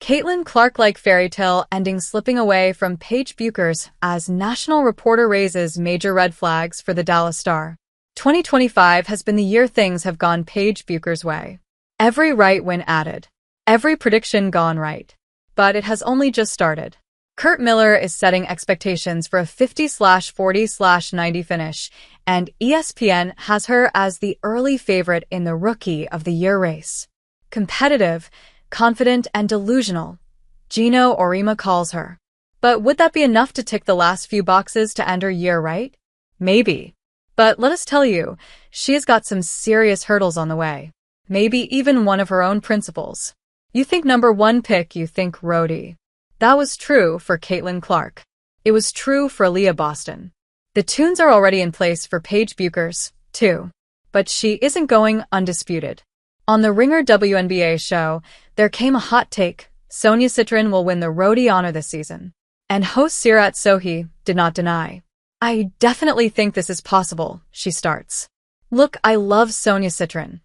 Caitlin Clark-like Fairytale ending slipping away from Paige Bueckers as national reporter raises major red flags for the Dallas Star. 2025 has been the year things have gone Paige Bueckers' way. Every right win added. Every prediction gone right. But it has only just started. Curt Miller is setting expectations for a 50/40/90 finish, and ESPN has her as the early favorite in the Rookie of the Year race. Competitive, confident, and delusional, Gino Auriemma calls her. But would that be enough to tick the last few boxes to end her year right? Maybe. But let us tell you, she has got some serious hurdles on the way. Maybe even one of her own principles. You think number one pick, you think ROTY. That was true for Caitlin Clark. It was true for Leah Boston. The tunes are already in place for Paige Bueckers, too. But she isn't going undisputed. On the Ringer WNBA show, there came a hot take: Sonia Citron will win the ROTY honor this season. And host Seerat Sohi did not deny. I definitely think this is possible, she starts. Look, I love Sonia Citron.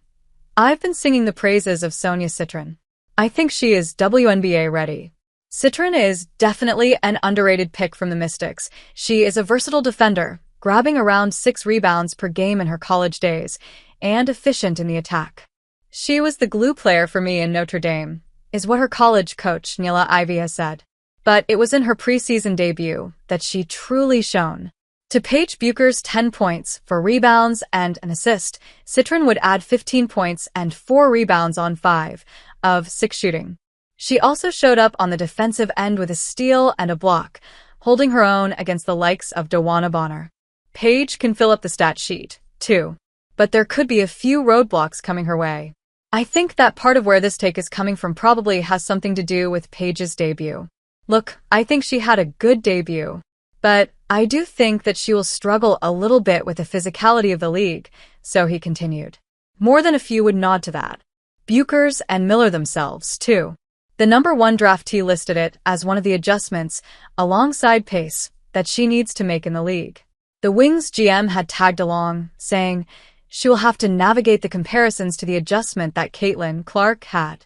I've been singing the praises of Sonia Citron. I think she is WNBA ready. Citron is definitely an underrated pick from the Mystics. She is a versatile defender, grabbing around 6 rebounds per game in her college days, and efficient in the attack. She was the glue player for me in Notre Dame, is what her college coach Neela Ivey has said. But it was in her preseason debut that she truly shone. To Paige Bueckers' 10 points, 4 rebounds, and an assist, Citron would add 15 points and 4 rebounds on 5 of 6 shooting. She also showed up on the defensive end with a steal and a block, holding her own against the likes of DeWanna Bonner. Paige can fill up the stat sheet, too. But there could be a few roadblocks coming her way. I think that part of where this take is coming from probably has something to do with Paige's debut. Look, I think she had a good debut. But I do think that she will struggle a little bit with the physicality of the league, so he continued. More than a few would nod to that. Bueckers and Miller themselves, too. The number 1 draftee listed it as one of the adjustments, alongside pace, that she needs to make in the league. The Wings GM had tagged along, saying she will have to navigate the comparisons to the adjustment that Caitlin Clark had.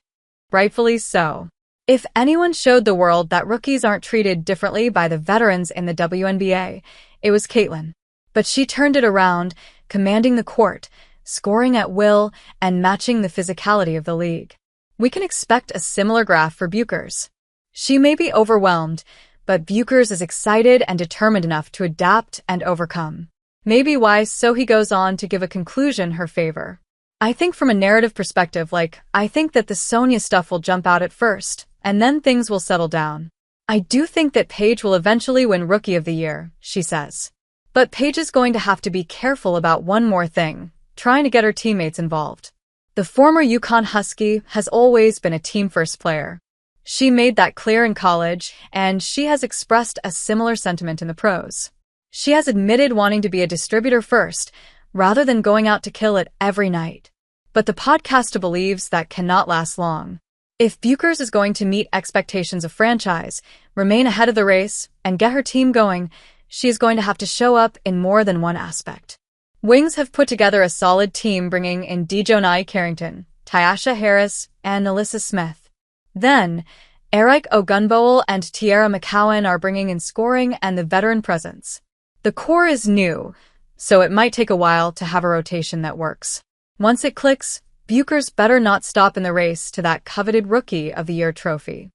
Rightfully so. If anyone showed the world that rookies aren't treated differently by the veterans in the WNBA, it was Caitlin. But she turned it around, commanding the court, scoring at will, and matching the physicality of the league. We can expect a similar graph for Bueckers. She may be overwhelmed, but Bueckers is excited and determined enough to adapt and overcome. Maybe why Sohi goes on to give a conclusion her favor. I think from a narrative perspective, I think that the Sonia stuff will jump out at first, and then things will settle down. I do think that Paige will eventually win Rookie of the Year, she says. But Paige is going to have to be careful about one more thing, trying to get her teammates involved. The former UConn Husky has always been a team-first player. She made that clear in college, and she has expressed a similar sentiment in the pros. She has admitted wanting to be a distributor first, rather than going out to kill it every night. But the podcaster believes that cannot last long. If Bueckers is going to meet expectations of franchise, remain ahead of the race, and get her team going, she is going to have to show up in more than one aspect. Wings have put together a solid team, bringing in DiJonai Carrington, Tyasha Harris, and NaLyssa Smith. Then, Arike Ogunbowale and Teaira McCowan are bringing in scoring and the veteran presence. The core is new, so it might take a while to have a rotation that works. Once it clicks, Bueckers better not stop in the race to that coveted Rookie of the Year trophy.